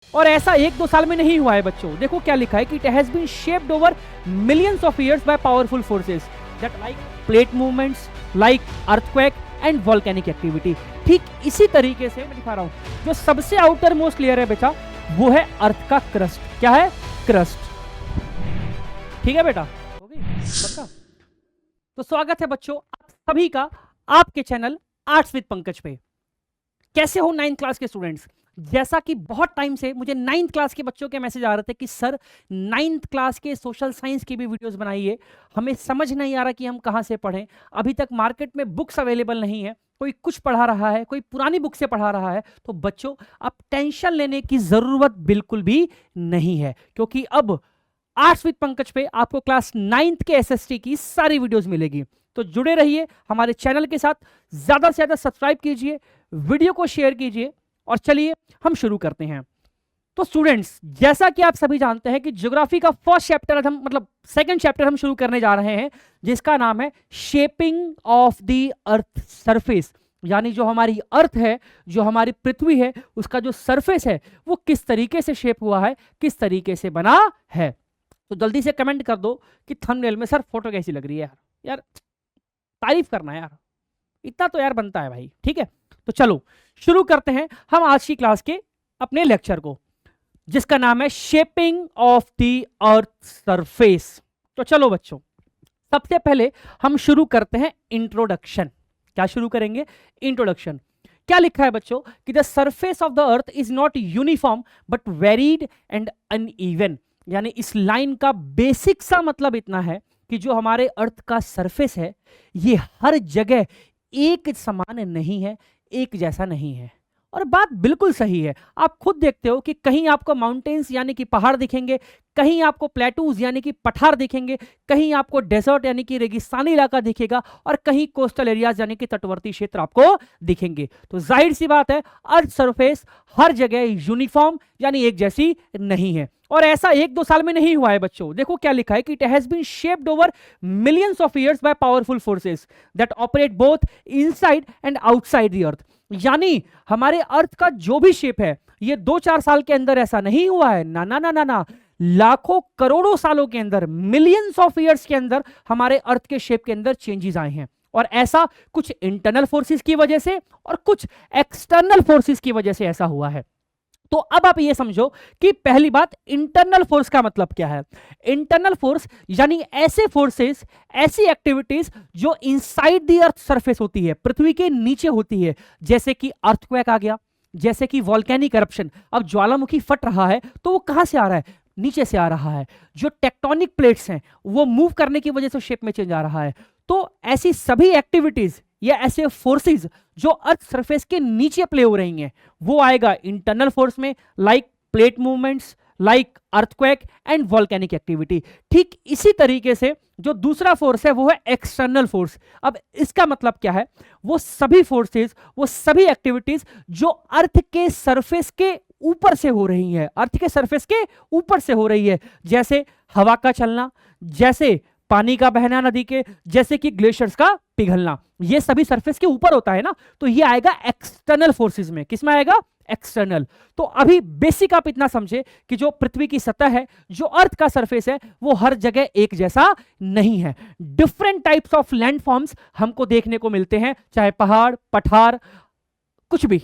और ऐसा एक दो साल में नहीं हुआ है बच्चों। देखो क्या लिखा है कि it has bean shaped over millions of years by powerful forces that like plate movements, like earthquake and volcanic activity. ठीक इसी तरीके से मैं दिखा रहा हूं, जो सबसे आउटर मोस्ट लेयर है बेटा वो है अर्थ का क्रस्ट। क्या है? क्रस्ट। ठीक है बेटा, हो गई पक्का? तो स्वागत है बच्चों आप सभी का आपके चैनल आर्ट्स विद पंकज पे। कैसे हो 9th क्लास के स्टूडेंट्स? जैसा कि बहुत टाइम से मुझे 9th क्लास के बच्चों के मैसेज आ रहे थे कि सर 9th क्लास के सोशल साइंस की भी वीडियोस बनाइए, हमें समझ नहीं आ रहा कि हम कहां से पढ़ें। अभी तक मार्केट में बुक्स अवेलेबल नहीं है, कोई कुछ पढ़ा रहा है, कोई पुरानी बुक से पढ़ा रहा है। तो बच्चों अब टेंशन लेने की जरूरत बिल्कुल भी नहीं है, क्योंकि अब आर्ट्स विद पंकज पे आपको क्लास 9th के एसएसटी की सारी वीडियोस मिलेगी। तो जुड़े रहिए हमारे चैनल के साथ, ज्यादा से ज्यादा सब्सक्राइब कीजिए, वीडियो को शेयर कीजिए और चलिए हम शुरू करते हैं। तो स्टूडेंट्स जैसा कि आप सभी जानते हैं कि ज्योग्राफी का फर्स्ट चैप्टर हम सेकंड चैप्टर हम शुरू करने जा रहे हैं, जिसका नाम है shaping of the earth surface. यानी जो हमारी अर्थ है, जो हमारी पृथ्वी है, उसका जो सरफेस है वो किस तरीके से शेप हुआ है, किस तरीके से बना है। तो जल्दी से कमेंट कर दो कि थंबनेल में सर फोटो कैसी लग रही है। यार तारीफ करना यार, इतना तो यार बनता है भाई। ठीक है, तो चलो शुरू करते हैं हम आज की क्लास के अपने लेक्चर को, जिसका नाम है shaping of the earth surface. तो चलो बच्चों, सबसे पहले हम शुरू करते हैं इंट्रोडक्शन। क्या शुरू करेंगे? इंट्रोडक्शन। क्या लिखा है बच्चों कि the surface of the earth is not uniform but varied and uneven. यानी इस लाइन का बेसिक सा मतलब इतना है कि जो हमारे अर्थ का सरफेस है ये हर जगह एक समान नहीं है, एक जैसा नहीं है। और बात बिल्कुल सही है। आप खुद देखते हो कि कहीं आपको माउंटेन्स यानी कि पहाड़ दिखेंगे, कहीं आपको प्लेटूज यानी कि पठार दिखेंगे, कहीं आपको डेजर्ट यानी कि रेगिस्तानी इलाका दिखेगा, और कहीं कोस्टल एरियाज यानी कि तटवर्ती क्षेत्र आपको दिखेंगे। तो जाहिर सी बात है अर्थ सरफेस हर जगह यूनिफॉर्म यानी एक जैसी नहीं है। और ऐसा एक दो साल में नहीं हुआ है बच्चों। देखो क्या लिखा है कि it has bean shaped over millions of years by powerful forces that operate both inside and outside the earth. यानी हमारे अर्थ का जो भी शेप है ये 2-4 साल के अंदर ऐसा नहीं हुआ है। ना ना ना ना ना, लाखों करोड़ों सालों के अंदर, मिलियंस ऑफ इयर्स के अंदर हमारे अर्थ के शेप के अंदर चेंजेस आए हैं। और ऐसा कुछ इंटरनल फोर्सेस की वजह से और कुछ एक्सटर्नल फोर्सेस की वजह से ऐसा हुआ है। तो अब आप ये समझो कि पहली बात, इंटरनल फोर्स का मतलब क्या है। इंटरनल फोर्स यानी ऐसे फोर्सेस, ऐसी एक्टिविटीज जो इनसाइड द अर्थ सरफेस होती है, पृथ्वी के नीचे होती है। जैसे कि अर्थक्वेक आ गया, जैसे कि वॉल्केनिक करप्शन। अब ज्वालामुखी फट रहा है तो वो कहां से आ रहा है? नीचे से आ रहा है। जो टेक्टोनिक प्लेट्स हैं वो मूव करने की वजह से शेप में चेंज आ रहा है। तो ऐसी सभी एक्टिविटीज या ऐसे फोर्सेस जो अर्थ सरफेस के नीचे प्ले हो रही हैं वो आएगा इंटरनल फोर्स में, like plate movements, like earthquake and volcanic activity. ठीक इसी तरीके से जो दूसरा फोर्स है वो है एक्सटर्नल फोर्स। अब इसका मतलब क्या है? वो सभी फोर्सेस, वो सभी एक्टिविटीज जो अर्थ के सरफेस के ऊपर से हो रही है, अर्थ के सरफेस के ऊपर से हो रही है। जैसे हवा का चलना, जैसे पानी का बहना नदी के, जैसे कि ग्लेशियर्स का पिघलना, ये सभी सरफेस के ऊपर होता है ना। तो ये आएगा एक्सटर्नल फोर्सेस में। किसमें आएगा? एक्सटर्नल। तो अभी बेसिक आप इतना समझे कि जो पृथ्वी की सतह है, जो अर्थ का सरफेस है, वो हर जगह एक जैसा नहीं है। डिफरेंट टाइप्स ऑफ लैंडफॉर्म्स हमको देखने को मिलते हैं, चाहे पहाड़, पठार, कुछ भी।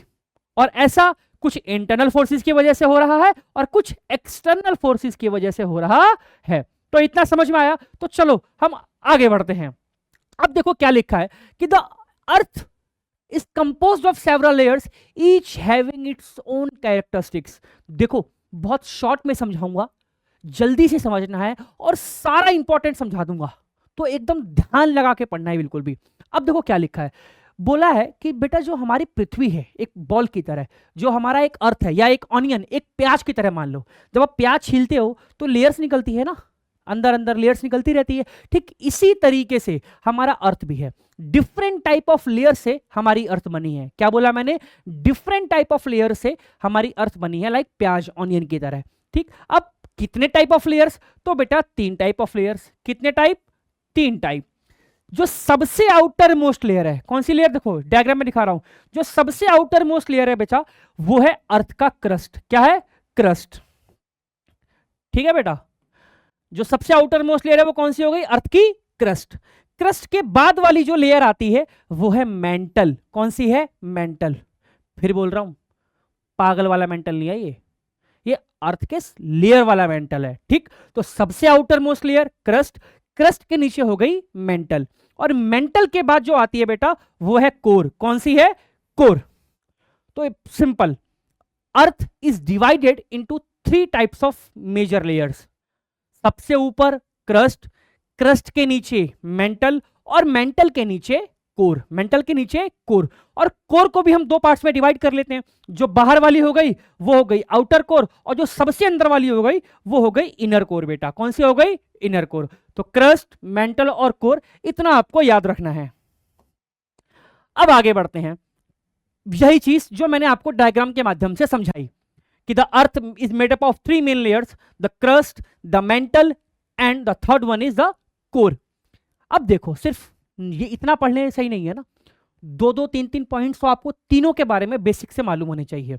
और ऐसा कुछ इंटरनल फोर्सेस की वजह से हो रहा है और कुछ एक्सटर्नल फोर्सेस की वजह से हो रहा है। तो इतना समझ में आया? तो चलो हम आगे बढ़ते हैं। अब देखो क्या लिखा है कि the earth is composed of several layers each having its own characteristics. देखो बहुत शॉर्ट में समझाऊंगा, जल्दी से समझना है और सारा इंपॉर्टेंट समझा दूंगा, तो एकदम ध्यान लगा के पढ़ना है बिल्कुल भी। अब देखो क्या लिखा है, बोला है कि बेटा जो हमारी पृथ्वी है एक बॉल की तरह, जो हमारा एक अर्थ है या एक ऑनियन, एक प्याज की तरह मान लो। जब आप प्याज छीलते हो तो लेयर्स निकलती है ना, अंदर अंदर लेयर्स निकलती रहती है। ठीक इसी तरीके से हमारा अर्थ भी है। डिफरेंट टाइप ऑफ लेयर से हमारी अर्थ बनी है। क्या बोला मैंने? डिफरेंट टाइप ऑफ लेयर से हमारी अर्थ बनी है, लाइक प्याज, ऑनियन की तरह। ठीक, अब कितने टाइप ऑफ लेयर्स? तो बेटा 3 टाइप ऑफ लेयर्स। कितने टाइप? 3 टाइप। जो सबसे आउटर मोस्ट लेयर है, कौन सी लेयर? देखो डायग्राम में दिखा रहा हूं। जो सबसे आउटर मोस्ट लेयर है बेटा वो है अर्थ का क्रस्ट। क्या है? क्रस्ट। ठीक है बेटा, जो सबसे आउटर मोस्ट लेयर है वो कौन सी हो गई? अर्थ की क्रस्ट। क्रस्ट के बाद वाली जो लेयर आती है वो है मेंटल। कौन सी है? मेंटल। फिर बोल रहा हूं, पागल वाला मेंटल नहीं है ये अर्थ के लेयर वाला मेंटल है। ठीक, तो सबसे outer most layer crust, crust के नीचे हो गई मेंटल, और मेंटल के बाद जो आती है बेटा वो है कोर। कौन सी है? कोर। तो simple, earth is divided into 3 types of major layers. सबसे ऊपर क्रस्ट, क्रस्ट के नीचे मेंटल, और मेंटल के नीचे कोर, मेंटल के नीचे कोर। और कोर को भी हम 2 पार्ट्स में डिवाइड कर लेते हैं। जो बाहर वाली हो गई वो हो गई आउटर कोर, और जो सबसे अंदर वाली हो गई वो हो गई इनर कोर। बेटा कौन सी हो गई? Inner core. तो क्रस्ट, मेंटल और कोर, इतना आपको याद रखना है। अब आगे बढ़ते हैं। यही चीज जो मैंने आपको डायग्राम के माध्यम से समझाई कि the earth is made up of 3 main layers, the crust, the mental and the third one is the core. अब देखो, सिर्फ ये इतना पढ़ने सही नहीं है ना, 2-2, 3-3 पॉइंट्स तो आपको तीनों के बारे में बेसिक से मालूम होने चाहिए।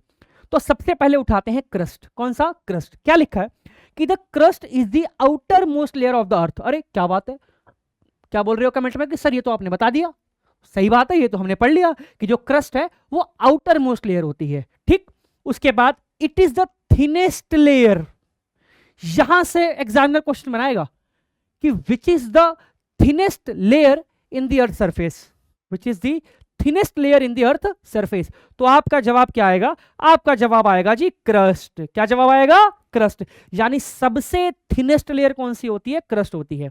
तो सबसे पहले उठाते हैं क्रस्ट। कौन सा? क्रस्ट। क्या लिखा है कि the crust is the outer most layer of the earth. अरे क्या बात है, क्या बोल रहे हो कमेंट में कि सर ये तो आपने बता दिया। सही बात है, ये तो हमने पढ़ लिया कि जो क्रस्ट है वो आउटर मोस्ट लेयर होती है। ठीक, उसके बाद it is the thinnest layer. यहां से एग्जामिनर क्वेश्चन बनाएगा कि which is the thinnest layer in the earth surface, which is the thinnest layer in the earth surface. तो आपका जवाब क्या आएगा? आपका जवाब आएगा जी क्रस्ट। क्या जवाब आएगा? क्रस्ट। यानी सबसे थिनेस्ट लेयर कौन सी होती है? क्रस्ट होती है।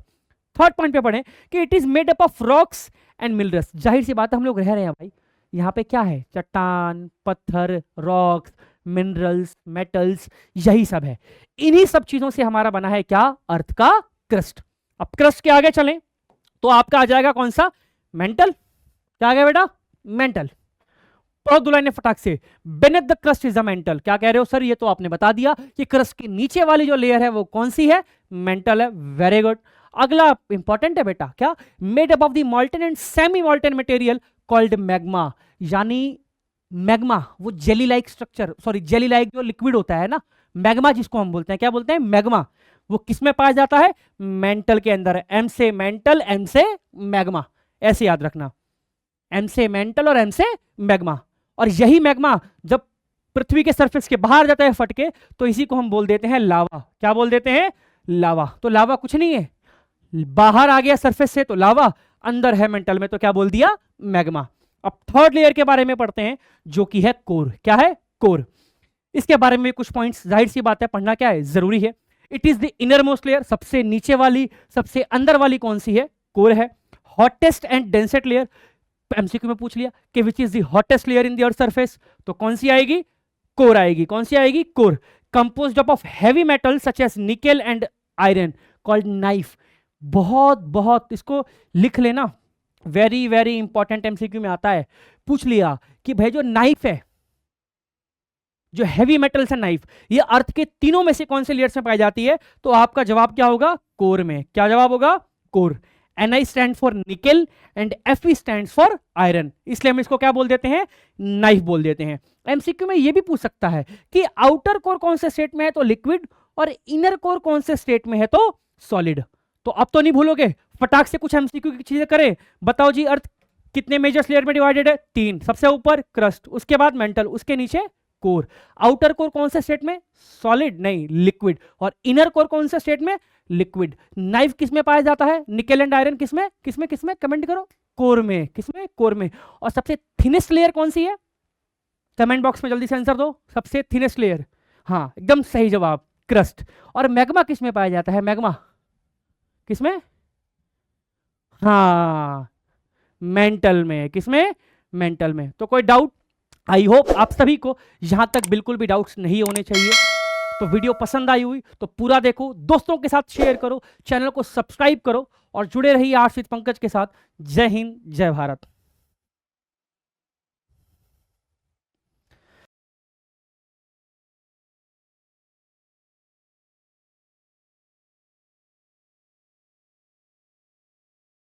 थर्ड पॉइंट पे पढ़ें कि it is made up of rocks and minerals. जाहिर सी बात है, हम लोग रह रहे हैं भाई, यहाँ पे क्या है? चट्टान, पत्थर, रॉक्स, मिनरल्स, मेटल्स, यही सब है। इन्हीं सब चीजों से हमारा बना है क्या? अर्थ का क्रस्ट। अब क्रस्ट के आगे चलें तो आपका आ जाएगा कौन सा? मेंटल। क्या आ गया बेटा? मेंटल। पढ़ो दो लाइनें फटाक से। Beneath the crust is the mental. क्या कह रहे हो सर? ये तो आपने बता दिया कि क्रस्ट के नीचे वाली जो लेयर है वो कौन सी है? मेंटल है। Very good. अगला इंपॉर्टेंट है बेटा, क्या? Made up of the मॉल्टन and semi मॉल्टन material called magma. यानी मैग्मा वो jelly like structure, sorry jelly like जो लिक्विड होता है ना, मैग्मा जिसको हम बोलते हैं, क्या बोलते हैं? मैग्मा। वो किस में पाया जाता है? मेंटल के अंदर। एम से मेंटल, एम से मैग्मा, ऐसे याद रखना। एम से मेंटल और एम से मैग्मा। और यही मैग्मा जब पृथ्वी के सरफेस के बाहर जाता है फटके, तो इसी को हम बोल देते हैं लावा। क्या बोल देते हैं? लावा। तो लावा कुछ नहीं है, बाहर आ गया सरफेस से तो लावा, अंदर है मेंटल में तो क्या बोल दिया? मैग्मा। अब थर्ड लेयर के बारे में पढ़ते हैं जो कि है कोर। क्या है? कोर। इसके बारे में कुछ पॉइंट्स जाहिर सी बात है पढ़ना क्या है? जरूरी है। It is the inner most layer. सबसे नीचे वाली, सबसे अंदर वाली कौन सी है? कोर है। Hottest and densest layer, MCQ में पूछ लिया कि which is the hottest layer in the earth surface, तो कौन सी आएगी? कोर आएगी। कौन सी आएगी? Core. Composed of heavy metal such as nickel and iron called nife. बहुत बहुत इसको लिख लेना, वेरी वेरी इंपॉर्टेंट एमसीक्यू में आता है। पूछ लिया कि भाई जो नाइफ है, जो हैवी मेटल्स है नाइफ, ये अर्थ के तीनों में से कौन से लेयर्स में पाई जाती है? तो आपका जवाब क्या होगा? कोर में। क्या जवाब होगा? Core. Ni stand for nickel and Fe stand for iron, इसलिए हम इसको क्या बोल देते हैं? नाइफ बोल देते हैं। एमसीक्यू में ये भी पूछ सकता है कि आउटर कोर कौन से स्टेट में है? तो लिक्विड। और इनर कोर कौन से स्टेट में है? तो सॉलिड। तो अब तो नहीं भूलोगे, फटाक से कुछ एमसीक्यू की चीजें करें। बताओ जी, अर्थ कितने मेजर लेयर में डिवाइडेड है? 3। सबसे ऊपर क्रस्ट, उसके बाद मेंटल, उसके नीचे कोर। आउटर कोर कौन से स्टेट में? सॉलिड नहीं, लिक्विड। और इनर कोर कौन से स्टेट में? लिक्विड। नाइफ किस में पाया जाता है? निकेल एंड आयरन किस में? किस में? किस में? कमेंट करो। कोर में। किस में? कोर में। और सबसे थिनेस्ट लेयर कौन सी है? कमेंट बॉक्स में जल्दी से आंसर दो। सबसे थिनेस्ट लेयर, हाँ एकदम सही जवाब, क्रस्ट। और मैग्मा किस में पाया जाता है? मैग्मा किस में? हाँ मेंटल में। किस में? मेंटल में। तो कोई डाउट? आई होप आप सभी को यहां तक बिल्कुल भी डाउट्स नहीं होने चाहिए। तो वीडियो पसंद आई हुई तो पूरा देखो, दोस्तों के साथ शेयर करो, चैनल को सब्सक्राइब करो और जुड़े रहिए आर्ट्स विद पंकज के साथ। जय हिंद, जय भारत।